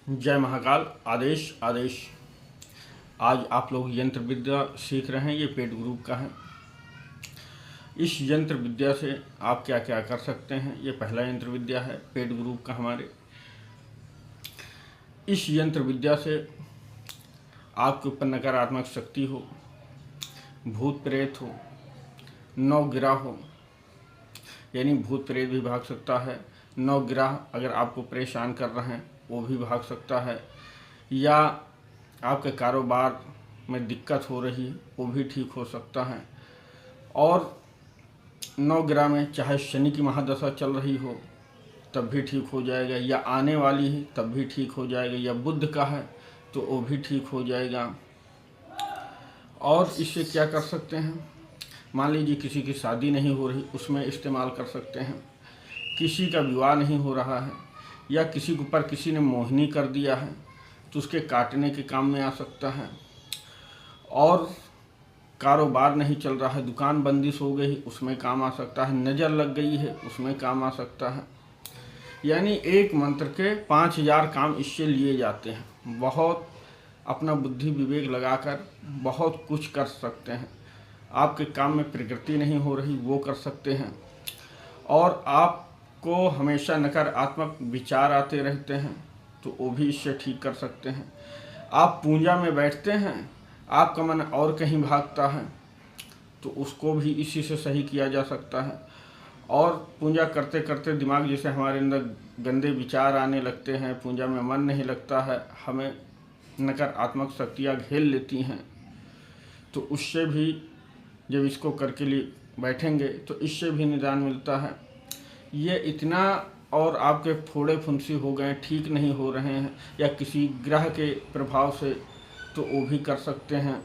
जय महाकाल। आदेश आदेश। आज आप लोग यंत्र विद्या सीख रहे हैं, ये पेड ग्रुप का है। इस यंत्र विद्या से आप क्या क्या कर सकते हैं, ये पहला यंत्र विद्या है पेड ग्रुप का हमारे। इस यंत्र विद्या से आपके ऊपर नकारात्मक शक्ति हो, भूत प्रेत हो, नवग्रह हो, यानी भूत प्रेत भी भाग सकता है। नवग्रह अगर आपको परेशान कर रहे हैं वो भी भाग सकता है, या आपके कारोबार में दिक्कत हो रही है वो भी ठीक हो सकता है। और नवग्रह में चाहे शनि की महादशा चल रही हो तब भी ठीक हो जाएगा, या आने वाली है तब भी ठीक हो जाएगा, या बुध का है तो वो भी ठीक हो जाएगा। और इससे क्या कर सकते हैं, मान लीजिए किसी की शादी नहीं हो रही, उसमें इस्तेमाल कर सकते हैं। किसी का विवाह नहीं हो रहा है, या किसी के ऊपर किसी ने मोहिनी कर दिया है तो उसके काटने के काम में आ सकता है। और कारोबार नहीं चल रहा है, दुकान बंदिश हो गई, उसमें काम आ सकता है। नज़र लग गई है, उसमें काम आ सकता है। यानी एक मंत्र के 5000 काम इससे लिए जाते हैं। बहुत अपना बुद्धि विवेक लगाकर बहुत कुछ कर सकते हैं। आपके काम में प्रगति नहीं हो रही वो कर सकते हैं। और आपको हमेशा नकारात्मक विचार आते रहते हैं तो वो भी इससे ठीक कर सकते हैं। आप पूजा में बैठते हैं, आपका मन और कहीं भागता है तो उसको भी इसी से सही किया जा सकता है। और पूजा करते करते दिमाग जैसे हमारे अंदर गंदे विचार आने लगते हैं, पूजा में मन नहीं लगता है, हमें नकारात्मक शक्तियाँ घेर लेती हैं, तो उससे भी जब इसको करके लिए बैठेंगे तो इससे भी निदान मिलता है। ये इतना, और आपके फोड़े फुंसी हो गए, ठीक नहीं हो रहे हैं, या किसी ग्रह के प्रभाव से, तो वो भी कर सकते हैं।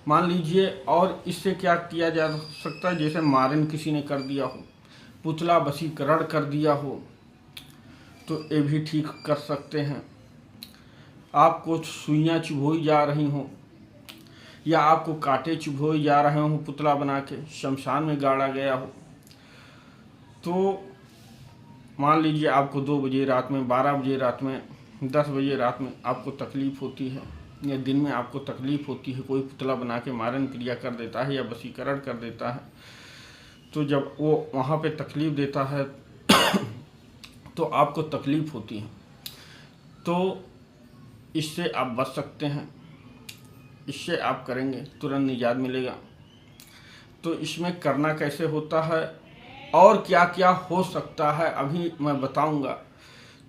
मान लीजिए, और इससे क्या किया जा सकता है, जैसे मारन किसी ने कर दिया हो, पुतला वशीकरण कर दिया हो, तो ये भी ठीक कर सकते हैं। आपको सुइयाँ चुभोई जा रही हों, या आपको कांटे चुभोए जा रहे हों, पुतला बना के शमशान में गाड़ा गया हो, तो मान लीजिए आपको 2 बजे रात में, 12 बजे रात में, 10 बजे रात में आपको तकलीफ़ होती है, या दिन में आपको तकलीफ़ होती है, कोई पुतला बना के मारन क्रिया कर देता है या वशीकरण कर देता है, तो जब वो वहाँ पे तकलीफ़ देता है तो आपको तकलीफ़ होती है, तो इससे आप बच सकते हैं। इससे आप करेंगे तुरंत निजात मिलेगा। तो इसमें करना कैसे होता है और क्या क्या हो सकता है अभी मैं बताऊंगा।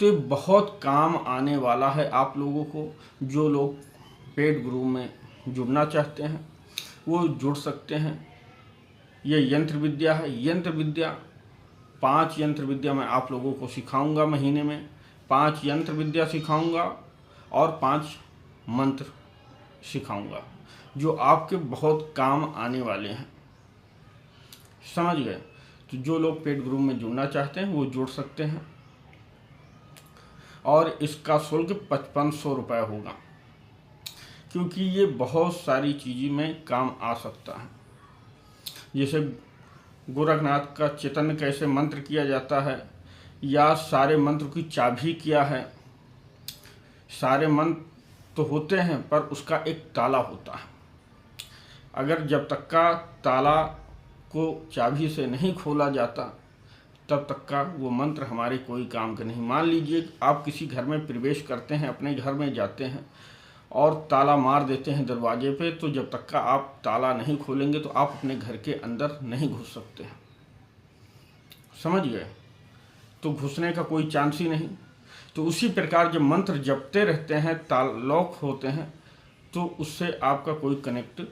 तो ये बहुत काम आने वाला है आप लोगों को। जो लोग पेड ग्रुप में जुड़ना चाहते हैं वो जुड़ सकते हैं। ये यंत्र विद्या है। यंत्र विद्या 5 यंत्र विद्या मैं आप लोगों को सिखाऊंगा। महीने में 5 यंत्र विद्या सिखाऊंगा और 5 मंत्र सिखाऊंगा जो आपके बहुत काम आने वाले हैं। समझ गए? तो जो लोग पेड ग्रुप में जुड़ना चाहते हैं वो जुड़ सकते हैं, और इसका शुल्क 5500 रुपये होगा, क्योंकि ये बहुत सारी चीज़ों में काम आ सकता है। जैसे गोरखनाथ का चैतन्य कैसे मंत्र किया जाता है, या सारे मंत्र की चाबी क्या है। सारे मंत्र तो होते हैं पर उसका एक ताला होता है। अगर जब तक का ताला को चाबी से नहीं खोला जाता तब तक का वो मंत्र हमारे कोई काम का नहीं। मान लीजिए आप किसी घर में प्रवेश करते हैं, अपने घर में जाते हैं और ताला मार देते हैं दरवाजे पे, तो जब तक का आप ताला नहीं खोलेंगे तो आप अपने घर के अंदर नहीं घुस सकते हैं। समझ गए? तो घुसने का कोई चांस ही नहीं। तो उसी प्रकार जब मंत्र जपते रहते हैं, लॉक होते हैं, तो उससे आपका कोई कनेक्ट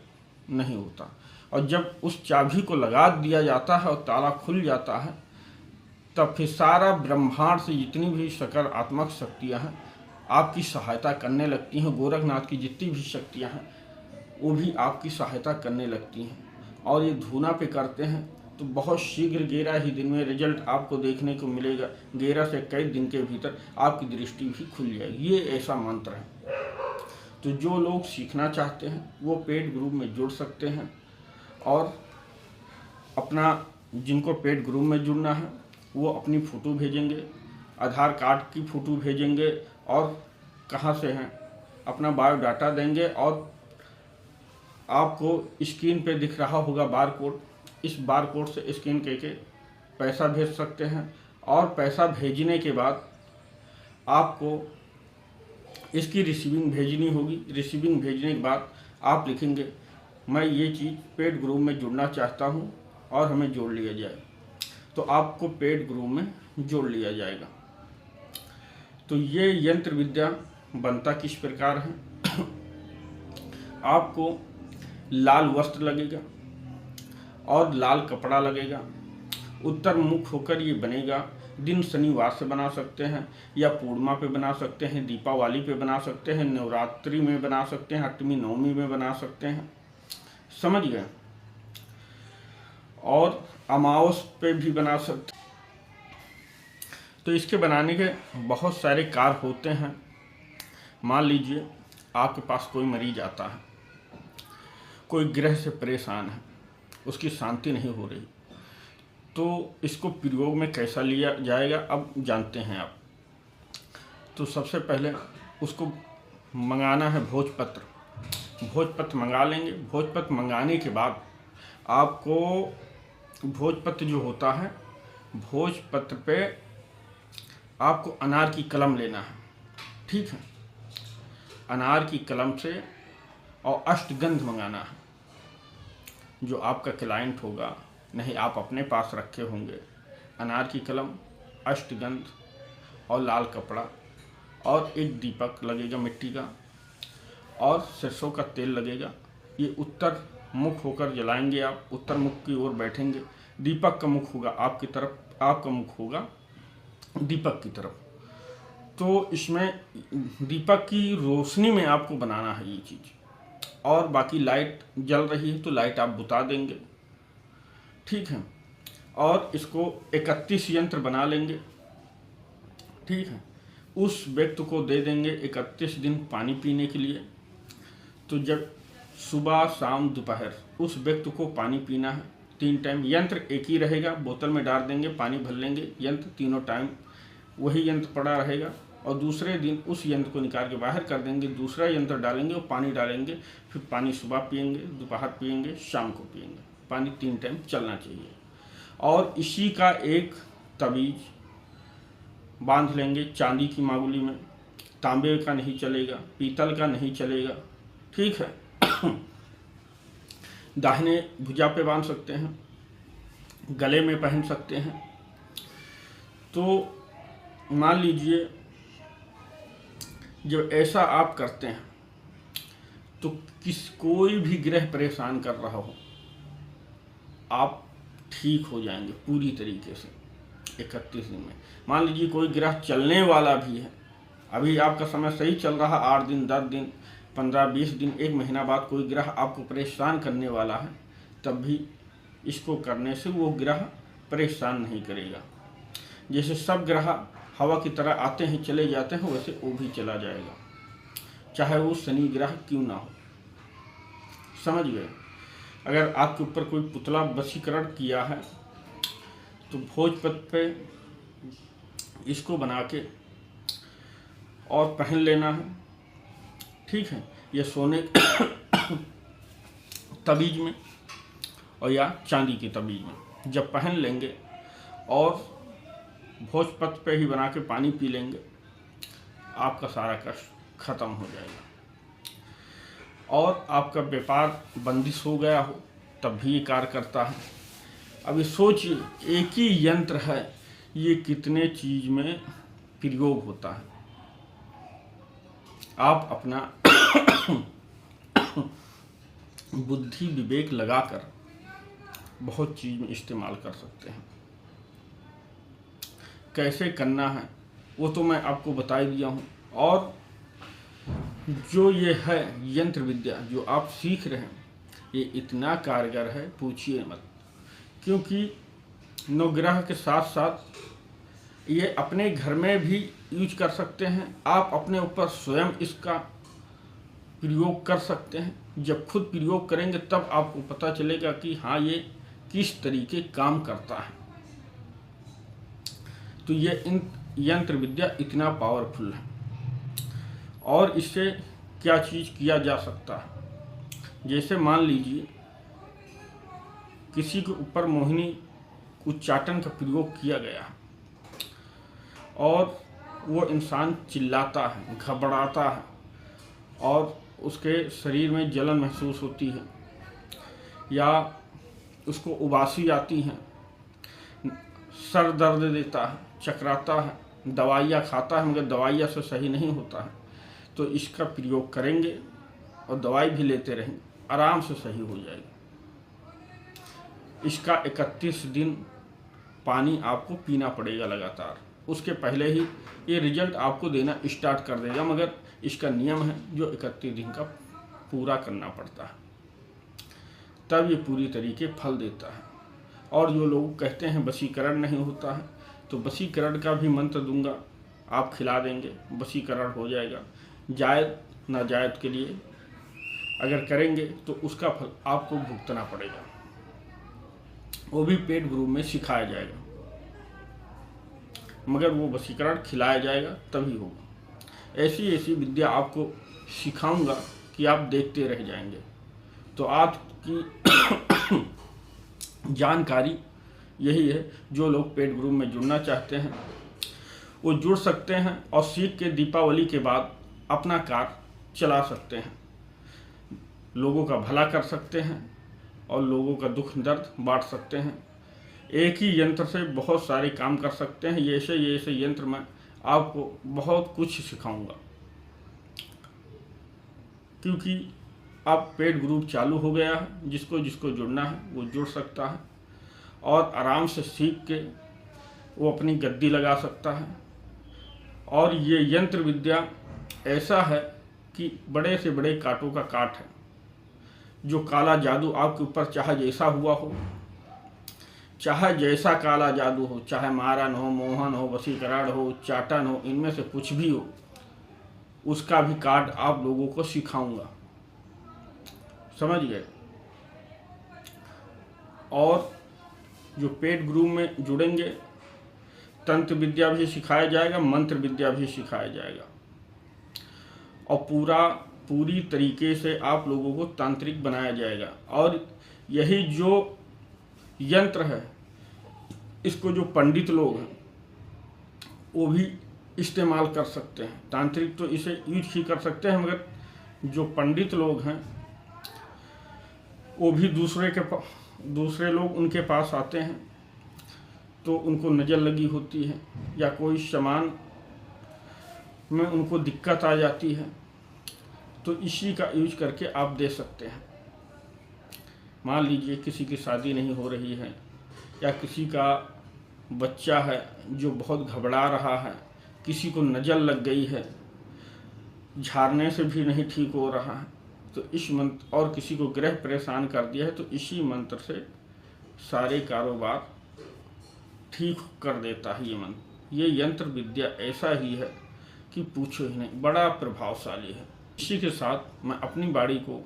नहीं होता। और जब उस चाबी को लगा दिया जाता है और ताला खुल जाता है, तब फिर सारा ब्रह्मांड से जितनी भी सकारात्मक शक्तियाँ हैं आपकी सहायता करने लगती हैं। गोरखनाथ की जितनी भी शक्तियाँ हैं वो भी आपकी सहायता करने लगती हैं। और ये धूना पे करते हैं तो बहुत शीघ्र 11 ही दिन में रिजल्ट आपको देखने को मिलेगा। 11 से कई दिन के भीतर आपकी दृष्टि भी खुल जाएगी। ये ऐसा मंत्र है। तो जो लोग सीखना चाहते हैं वो पेड ग्रुप में जुड़ सकते हैं। और अपना, जिनको पेड ग्रुप में जुड़ना है वो अपनी फ़ोटो भेजेंगे, आधार कार्ड की फ़ोटो भेजेंगे और कहाँ से हैं, अपना बायोडाटा देंगे और आपको स्क्रीन पे दिख रहा होगा बार कोड। इस बार कोड से स्कैन करके पैसा भेज सकते हैं और पैसा भेजने के बाद आपको इसकी रिसीविंग भेजनी होगी। रिसीविंग भेजने के बाद आप लिखेंगे मैं ये चीज़ पेड ग्रुप में जुड़ना चाहता हूँ और हमें जोड़ लिया जाए, तो आपको पेड ग्रुप में जोड़ लिया जाएगा। तो ये यंत्र विद्या बनता किस प्रकार है, आपको लाल वस्त्र लगेगा और लाल कपड़ा लगेगा, उत्तर मुख होकर ये बनेगा। दिन शनिवार से बना सकते हैं या पूर्णिमा पे बना सकते हैं, दीपावली पे बना सकते हैं, नवरात्रि में बना सकते हैं, अष्टमी नवमी में बना सकते हैं, समझ गए, और अमावस पे भी बना सकते। तो इसके बनाने के बहुत सारे कार्य होते हैं। मान लीजिए आपके पास कोई मरीज आता है, कोई ग्रह से परेशान है, उसकी शांति नहीं हो रही, तो इसको प्रयोग में कैसा लिया जाएगा अब जानते हैं आप। तो सबसे पहले उसको मंगाना है भोजपत्र। भोजपत्र मंगा लेंगे। भोजपत्र मंगाने के बाद आपको भोजपत्र जो होता है, भोजपत्र पे आपको अनार की कलम लेना है, ठीक है, अनार की कलम से, और अष्टगंध मंगाना है। जो आपका क्लाइंट होगा, नहीं आप अपने पास रखे होंगे, अनार की कलम, अष्टगंध और लाल कपड़ा और एक दीपक लगेगा मिट्टी का, और सरसों का तेल लगेगा। ये उत्तर मुख होकर जलाएंगे आप, उत्तर मुख की ओर बैठेंगे। दीपक का मुख होगा आपकी तरफ, आपका मुख होगा दीपक की तरफ। तो इसमें दीपक की रोशनी में आपको बनाना है ये चीज़। और बाकी लाइट जल रही है तो लाइट आप बुता देंगे, ठीक है। और इसको 31 यंत्र बना लेंगे, ठीक है। उस व्यक्ति को दे देंगे 31 दिन पानी पीने के लिए। तो जब सुबह शाम दोपहर उस व्यक्ति को पानी पीना है 3 टाइम। यंत्र एक ही रहेगा, बोतल में डाल देंगे, पानी भर लेंगे, यंत्र तीनों टाइम वही यंत्र पड़ा रहेगा। और दूसरे दिन उस यंत्र को निकाल के बाहर कर देंगे, दूसरा यंत्र डालेंगे और पानी डालेंगे। फिर पानी सुबह पिएंगे, दोपहर पिएंगे, शाम को पिएंगे। पानी 3 टाइम चलना चाहिए। और इसी का एक तवीज बांध लेंगे चांदी की मांगुली में। तांबे का नहीं चलेगा, पीतल का नहीं चलेगा, ठीक है। दाहिने भुजा पे बांध सकते हैं, गले में पहन सकते हैं। तो मान लीजिए जब ऐसा आप करते हैं तो कोई भी ग्रह परेशान कर रहा हो, आप ठीक हो जाएंगे पूरी तरीके से 31 दिन में। मान लीजिए कोई ग्रह चलने वाला भी है, अभी आपका समय सही चल रहा, 8 दिन 10 दिन 15-20 दिन 1 महीना बाद कोई ग्रह आपको परेशान करने वाला है, तब भी इसको करने से वो ग्रह परेशान नहीं करेगा। जैसे सब ग्रह हवा की तरह आते हैं चले जाते हैं, वैसे वो भी चला जाएगा, चाहे वो शनि ग्रह क्यों ना हो, समझ गए। अगर आपके ऊपर कोई पुतला वशीकरण किया है तो भोजपत्र पे इसको बना के और पहन लेना है, ठीक है। ये सोने तबीज में और या चांदी की तबीज में जब पहन लेंगे और भोजपत्र पे ही बना के पानी पी लेंगे, आपका सारा कष्ट खत्म हो जाएगा। और आपका व्यापार बंदिश हो गया हो तब भी ये कार्य करता है। अभी सोचिए एक ही यंत्र है, ये कितने चीज में प्रयोग होता है। आप अपना बुद्धि विवेक लगाकर बहुत चीज में इस्तेमाल कर सकते हैं। कैसे करना है वो तो मैं आपको बता ही दिया हूँ। और जो ये है यंत्र विद्या जो आप सीख रहे हैं, ये इतना कारगर है पूछिए मत। क्योंकि नवग्रह के साथ साथ ये अपने घर में भी यूज कर सकते हैं, आप अपने ऊपर स्वयं इसका प्रयोग कर सकते हैं। जब खुद प्रयोग करेंगे तब आपको पता चलेगा कि हाँ ये किस तरीके काम करता है। तो ये यंत्र विद्या इतना पावरफुल है। और इससे क्या चीज़ किया जा सकता है। जैसे मान लीजिए किसी के ऊपर मोहिनी उच्चाटन का प्रयोग किया गया है और वो इंसान चिल्लाता है, घबराता है और उसके शरीर में जलन महसूस होती है या उसको उबासी आती हैं, सर दर्द देता है, चकराता है, दवाइयाँ खाता है मगर दवाइयाँ से सही नहीं होता है, तो इसका प्रयोग करेंगे और दवाई भी लेते रहेंगे, आराम से सही हो जाएगा। इसका 31 दिन पानी आपको पीना पड़ेगा लगातार। उसके पहले ही ये रिजल्ट आपको देना स्टार्ट कर देगा, मगर इसका नियम है जो 31 दिन का पूरा करना पड़ता है, तब ये पूरी तरीके फल देता है। और जो लोग कहते हैं वशीकरण नहीं होता है, तो वशीकरण का भी मंत्र दूंगा, आप खिला देंगे, वशीकरण हो जाएगा। जायज़ नाजायज़ के लिए अगर करेंगे तो उसका फल आपको भुगतना पड़ेगा, वो भी पेट ग्रुप में सिखाया जाएगा, मगर वो वशीकरण खिलाया जाएगा तभी होगा। ऐसी ऐसी विद्या आपको सिखाऊंगा कि आप देखते रह जाएंगे। तो आज की जानकारी यही है। जो लोग पेट ग्रुप में जुड़ना चाहते हैं वो जुड़ सकते हैं और सीख के दीपावली के बाद अपना कार्य चला सकते हैं, लोगों का भला कर सकते हैं और लोगों का दुख दर्द बांट सकते हैं। एक ही यंत्र से बहुत सारे काम कर सकते हैं। ये ऐसे यंत्र मैं आपको बहुत कुछ सिखाऊंगा, क्योंकि अब पेड ग्रुप चालू हो गया है। जिसको जिसको जुड़ना है वो जुड़ सकता है और आराम से सीख के वो अपनी गद्दी लगा सकता है। और ये यंत्र विद्या ऐसा है कि बड़े से बड़े कांटों का काट है। जो काला जादू आपके ऊपर चाहे जैसा हुआ हो, चाहे जैसा काला जादू हो, चाहे मारन हो, मोहन हो, वशीकरण हो, उच्चाटन हो, इनमें से कुछ भी हो, उसका भी कार्ड आप लोगों को सिखाऊंगा, समझ गए। और जो पेड ग्रुप में जुड़ेंगे, तंत्र विद्या भी सिखाया जाएगा, मंत्र विद्या भी सिखाया जाएगा और पूरी तरीके से आप लोगों को तांत्रिक बनाया जाएगा। और यही जो यंत्र है, इसको जो पंडित लोग हैं वो भी इस्तेमाल कर सकते हैं। तांत्रिक तो इसे यूज ही कर सकते हैं, मगर जो पंडित लोग हैं वो भी दूसरे लोग उनके पास आते हैं तो उनको नज़र लगी होती है या कोई सामान में उनको दिक्कत आ जाती है, तो इसी का यूज करके आप दे सकते हैं। मान लीजिए किसी की शादी नहीं हो रही है या किसी का बच्चा है जो बहुत घबरा रहा है, किसी को नज़र लग गई है, झाड़ने से भी नहीं ठीक हो रहा है, तो इस मंत्र, और किसी को ग्रह परेशान कर दिया है, तो इसी मंत्र से सारे कारोबार ठीक कर देता है ये मंत्र। ये यंत्र विद्या ऐसा ही है कि पूछो ही नहीं, बड़ा प्रभावशाली है। इसी के साथ मैं अपनी वाणी को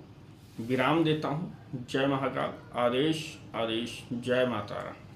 विराम देता हूँ। जय महाकाल। आदेश आदेश। जय माता रानी।